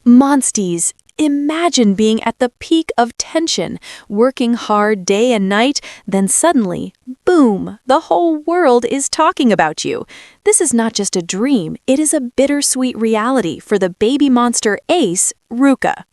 Monsties, imagine being at the peak of tension, working hard day and night, then suddenly, boom, the whole world is talking about you. This is not just a dream, it is a bittersweet reality for the baby monster ace, Ruka.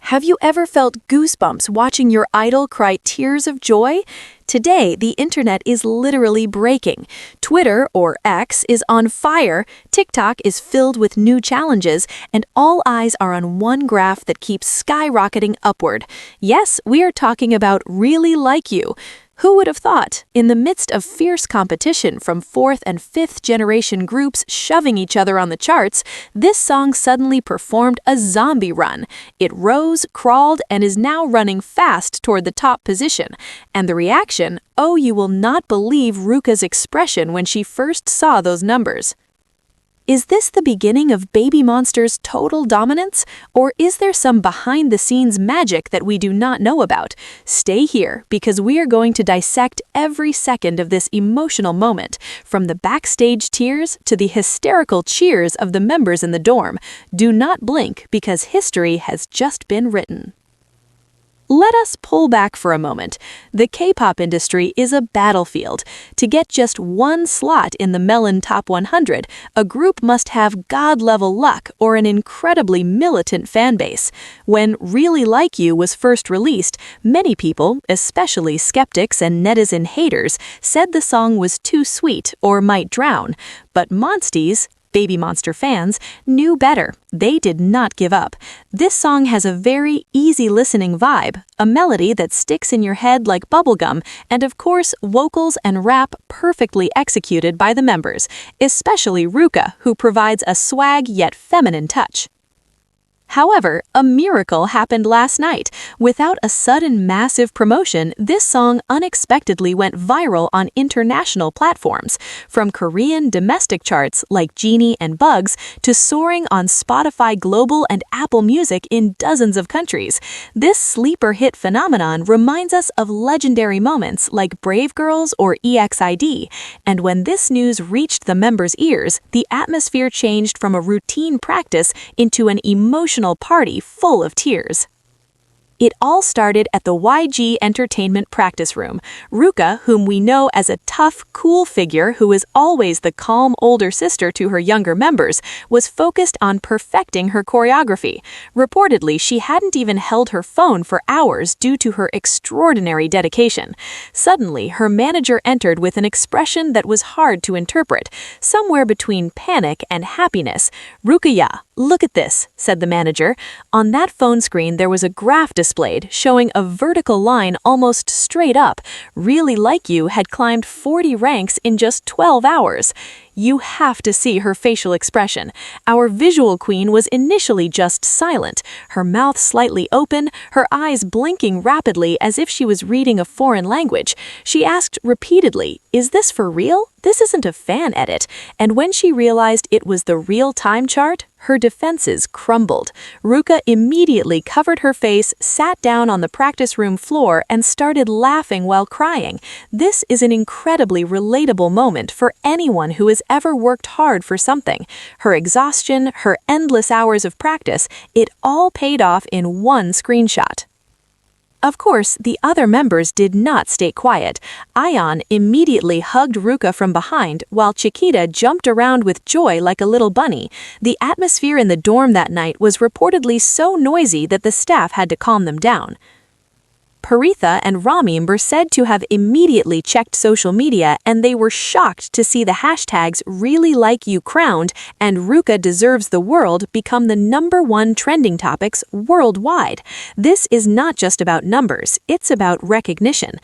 Have you ever felt goosebumps watching your idol cry tears of joy? Today, the internet is literally breaking. Twitter, or X, is on fire, TikTok is filled with new challenges, and all eyes are on one graph that keeps skyrocketing upward. Yes, we are talking about Really Like You. Who would have thought, in the midst of fierce competition from 4th and 5th generation groups shoving each other on the charts, this song suddenly performed a zombie run. It rose, crawled, and is now running fast toward the top position. And the reaction, oh, you will not believe Ruka's expression when she first saw those numbers. Is this the beginning of Baby Monster's total dominance? Or is there some behind-the-scenes magic that we do not know about? Stay here, because we are going to dissect every second of this emotional moment, from the backstage tears to the hysterical cheers of the members in the dorm. Do not blink, because history has just been written. Let us pull back for a moment. The K-pop industry is a battlefield. To get just one slot in the Melon Top 100, a group must have God-level luck or an incredibly militant fanbase. When Really Like You was first released, many people, especially skeptics and netizen haters, said the song was too sweet or might drown. But Monsties, Baby Monster fans, knew better. They did not give up. This song has a very easy listening vibe, a melody that sticks in your head like bubblegum, and of course, vocals and rap perfectly executed by the members, especially Ruka, who provides a swag yet feminine touch. However, a miracle happened last night. Without a sudden massive promotion, this song unexpectedly went viral on international platforms, from Korean domestic charts like Genie and Bugs to soaring on Spotify Global and Apple Music in dozens of countries. This sleeper hit phenomenon reminds us of legendary moments like Brave Girls or EXID, and when this news reached the members' ears, the atmosphere changed from a routine practice into an emotional party full of tears. It all started at the YG Entertainment practice room. Ruka, whom we know as a tough, cool figure who is always the calm older sister to her younger members, was focused on perfecting her choreography. Reportedly, she hadn't even held her phone for hours due to her extraordinary dedication. Suddenly, her manager entered with an expression that was hard to interpret, somewhere between panic and happiness. "Ruka, look at this," said the manager. On that phone screen, there was a graph displayed showing a vertical line almost straight up. Really Like You had climbed 40 ranks in just 12 hours. You have to see her facial expression. Our visual queen was initially just silent, her mouth slightly open, her eyes blinking rapidly as if she was reading a foreign language. She asked repeatedly, "Is this for real? This isn't a fan edit." And when she realized it was the real time chart, her defenses crumbled. Ruka immediately covered her face, sat down on the practice room floor, and started laughing while crying. This is an incredibly relatable moment for anyone who has ever worked hard for something. Her exhaustion, her endless hours of practice, it all paid off in one screenshot. Of course, the other members did not stay quiet. Ion immediately hugged Ruka from behind, while Chiquita jumped around with joy like a little bunny. The atmosphere in the dorm that night was reportedly so noisy that the staff had to calm them down. Paritha and Ramim were said to have immediately checked social media, and they were shocked to see the hashtags Really Like You crowned and Ruka Deserves the World become the #1 trending topics worldwide. This is not just about numbers, it's about recognition.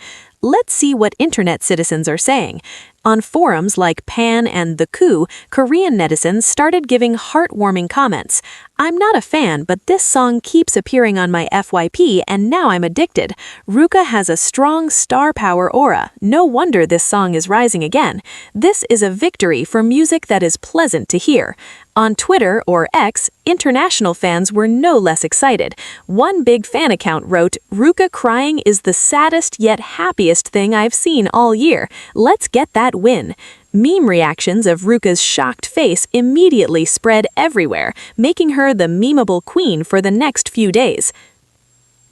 Let's see what internet citizens are saying. On forums like Pan and The Coup, Korean netizens started giving heartwarming comments. "I'm not a fan, but this song keeps appearing on my FYP and now I'm addicted. Ruka has a strong star power aura. No wonder this song is rising again. This is a victory for music that is pleasant to hear." On Twitter, or X, international fans were no less excited. One big fan account wrote, "Ruka crying is the saddest yet happiest thing I've seen all year. Let's get that win." Meme reactions of RUKA'S shocked face immediately spread everywhere, making her the memeable queen for the next few days.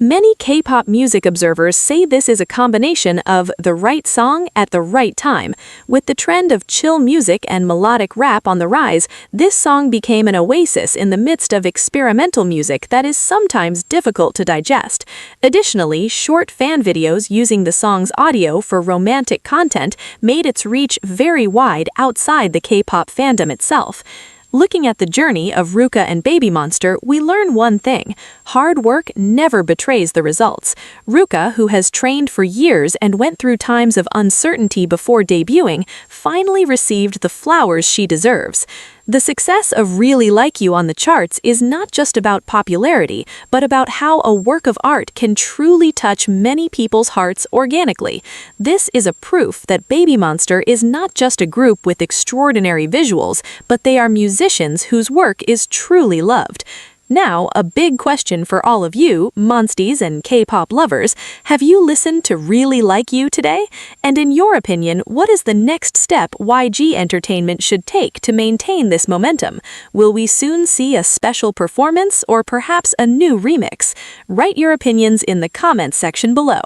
Many K-pop music observers say this is a combination of the right song at the right time. With the trend of chill music and melodic rap on the rise, this song became an oasis in the midst of experimental music that is sometimes difficult to digest. Additionally, short fan videos using the song's audio for romantic content made its reach very wide outside the K-pop fandom itself. Looking at the journey of RUKA and BABYMONSTER, we learn one thing: hard work never betrays the results. RUKA, who has trained for years and went through times of uncertainty before debuting, finally received the flowers she deserves. The success of Really Like You on the charts is not just about popularity, but about how a work of art can truly touch many people's hearts organically. This is a proof that BABYMONSTER is not just a group with extraordinary visuals, but they are musicians whose work is truly loved. Now, a big question for all of you, Monsties and K-pop lovers: have you listened to Really Like You today? And in your opinion, what is the next step YG Entertainment should take to maintain this momentum? Will we soon see a special performance or perhaps a new remix? Write your opinions in the comments section below.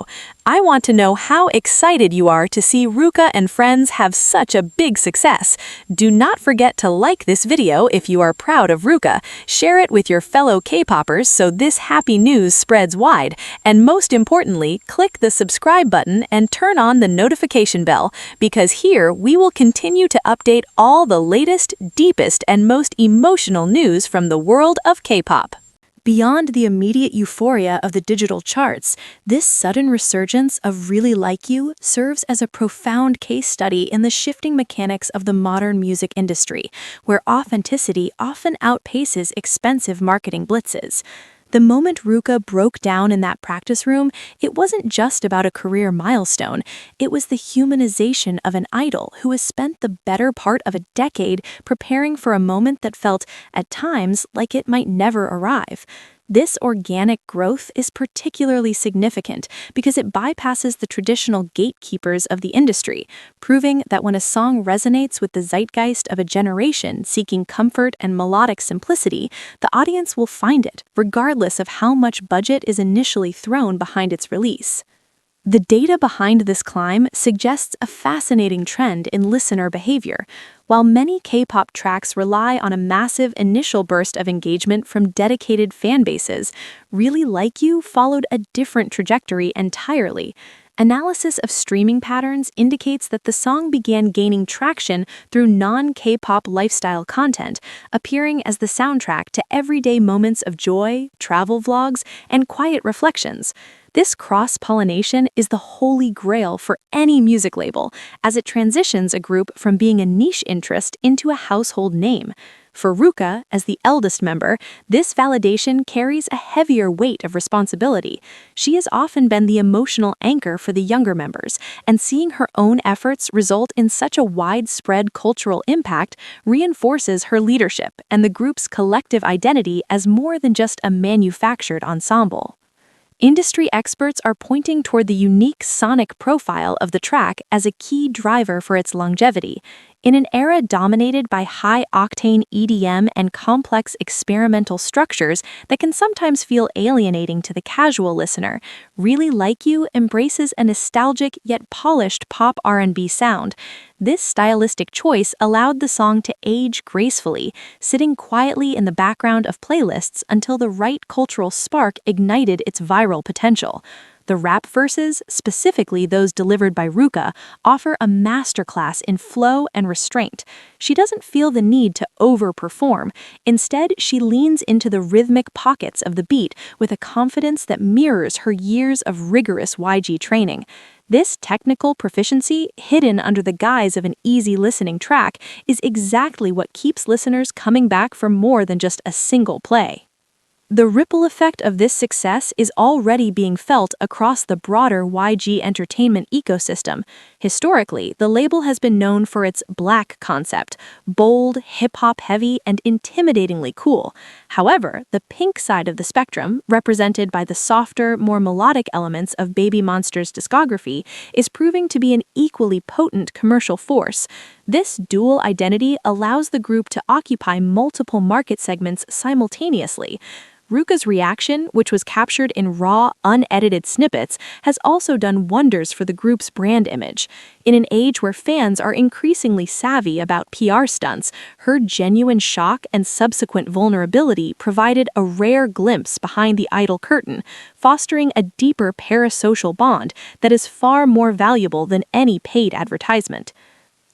I want to know how excited you are to see RUKA and friends have such a big success. Do not forget to like this video if you are proud of RUKA, share it with your fellow K-poppers so this happy news spreads wide, and most importantly, click the subscribe button and turn on the notification bell, because here we will continue to update all the latest, deepest, and most emotional news from the world of K-pop. Beyond the immediate euphoria of the digital charts, this sudden resurgence of Really Like You serves as a profound case study in the shifting mechanics of the modern music industry, where authenticity often outpaces expensive marketing blitzes. The moment RUKA broke down in that practice room, it wasn't just about a career milestone. It was the humanization of an idol who has spent the better part of a decade preparing for a moment that felt, at times, like it might never arrive. This organic growth is particularly significant because it bypasses the traditional gatekeepers of the industry, proving that when a song resonates with the zeitgeist of a generation seeking comfort and melodic simplicity, the audience will find it, regardless of how much budget is initially thrown behind its release. The data behind this climb suggests a fascinating trend in listener behavior. While many K-pop tracks rely on a massive initial burst of engagement from dedicated fan bases, Really Like You followed a different trajectory entirely. Analysis of streaming patterns indicates that the song began gaining traction through non-K-pop lifestyle content, appearing as the soundtrack to everyday moments of joy, travel vlogs, and quiet reflections. This cross-pollination is the holy grail for any music label, as it transitions a group from being a niche interest into a household name. For RUKA, as the eldest member, this validation carries a heavier weight of responsibility. She has often been the emotional anchor for the younger members, and seeing her own efforts result in such a widespread cultural impact reinforces her leadership and the group's collective identity as more than just a manufactured ensemble. Industry experts are pointing toward the unique sonic profile of the track as a key driver for its longevity. In an era dominated by high-octane EDM and complex experimental structures that can sometimes feel alienating to the casual listener, Really Like You embraces a nostalgic yet polished pop R&B sound. This stylistic choice allowed the song to age gracefully, sitting quietly in the background of playlists until the right cultural spark ignited its viral potential. The rap verses, specifically those delivered by RUKA, offer a masterclass in flow and restraint. She doesn't feel the need to overperform. Instead, she leans into the rhythmic pockets of the beat with a confidence that mirrors her years of rigorous YG training. This technical proficiency, hidden under the guise of an easy listening track, is exactly what keeps listeners coming back for more than just a single play. The ripple effect of this success is already being felt across the broader YG Entertainment ecosystem. Historically, the label has been known for its black concept, bold, hip-hop heavy, and intimidatingly cool. However, the pink side of the spectrum, represented by the softer, more melodic elements of BABYMONSTER's discography, is proving to be an equally potent commercial force. This dual identity allows the group to occupy multiple market segments simultaneously. RUKA'S reaction, which was captured in raw, unedited snippets, has also done wonders for the group's brand image. In an age where fans are increasingly savvy about PR stunts, her genuine shock and subsequent vulnerability provided a rare glimpse behind the idol curtain, fostering a deeper parasocial bond that is far more valuable than any paid advertisement.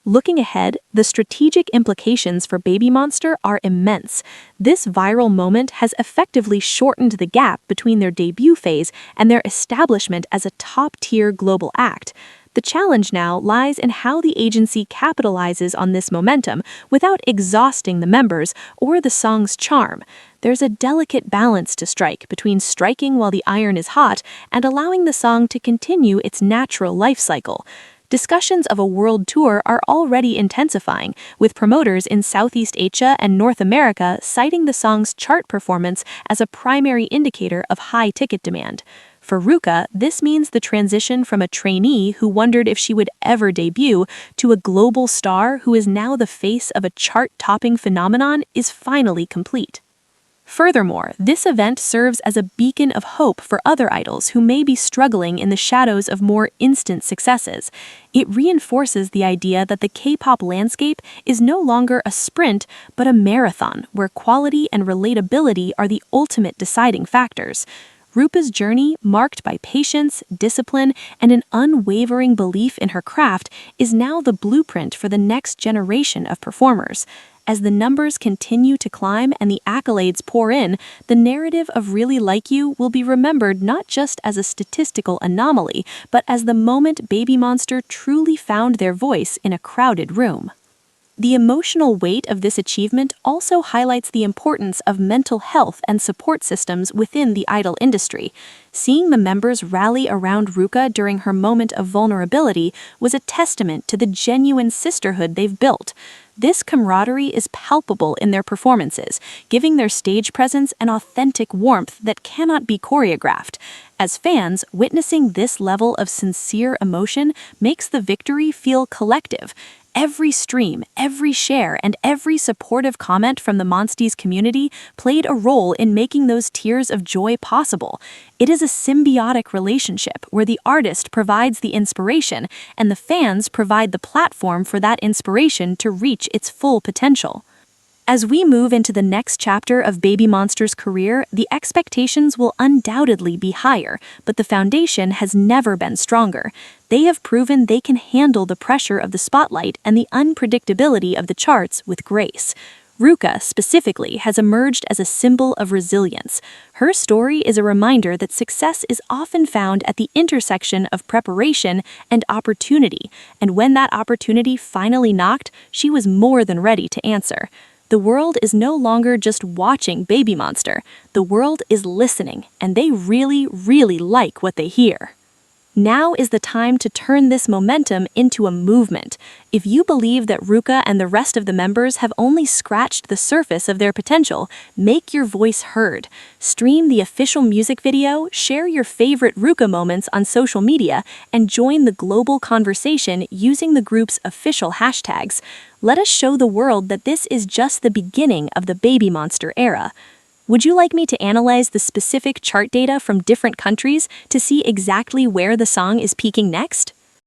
Looking ahead, the strategic implications for BABYMONSTER are immense. This viral moment has effectively shortened the gap between their debut phase and their establishment as a top-tier global act. The challenge now lies in how the agency capitalizes on this momentum without exhausting the members or the song's charm. There's a delicate balance to strike between striking while the iron is hot and allowing the song to continue its natural life cycle. Discussions of a world tour are already intensifying, with promoters in Southeast Asia and North America citing the song's chart performance as a primary indicator of high ticket demand. For RUKA, this means the transition from a trainee who wondered if she would ever debut to a global star who is now the face of a chart-topping phenomenon is finally complete. Furthermore, this event serves as a beacon of hope for other idols who may be struggling in the shadows of more instant successes. It reinforces the idea that the K-pop landscape is no longer a sprint, but a marathon where quality and relatability are the ultimate deciding factors. RUKA's journey, marked by patience, discipline, and an unwavering belief in her craft, is now the blueprint for the next generation of performers. As the numbers continue to climb and the accolades pour in, the narrative of Really Like You will be remembered not just as a statistical anomaly, but as the moment BABYMONSTER truly found their voice in a crowded room. The emotional weight of this achievement also highlights the importance of mental health and support systems within the idol industry. Seeing the members rally around RUKA during her moment of vulnerability was a testament to the genuine sisterhood they've built. This camaraderie is palpable in their performances, giving their stage presence an authentic warmth that cannot be choreographed. As fans, witnessing this level of sincere emotion makes the victory feel collective. Every stream, every share, and every supportive comment from the Monsties community played a role in making those tears of joy possible. It is a symbiotic relationship where the artist provides the inspiration and the fans provide the platform for that inspiration to reach its full potential. As we move into the next chapter of BABYMONSTER's career, the expectations will undoubtedly be higher, but the foundation has never been stronger. They have proven they can handle the pressure of the spotlight and the unpredictability of the charts with grace. RUKA, specifically, has emerged as a symbol of resilience. Her story is a reminder that success is often found at the intersection of preparation and opportunity, and when that opportunity finally knocked, she was more than ready to answer. The world is no longer just watching BABYMONSTER. The world is listening, and they really, really like what they hear. Now is the time to turn this momentum into a movement. If you believe that RUKA and the rest of the members have only scratched the surface of their potential, make your voice heard. Stream the official music video, share your favorite RUKA moments on social media, and join the global conversation using the group's official hashtags. Let us show the world that this is just the beginning of the BABYMONSTER era. Would you like me to analyze the specific chart data from different countries to see exactly where the song is peaking next?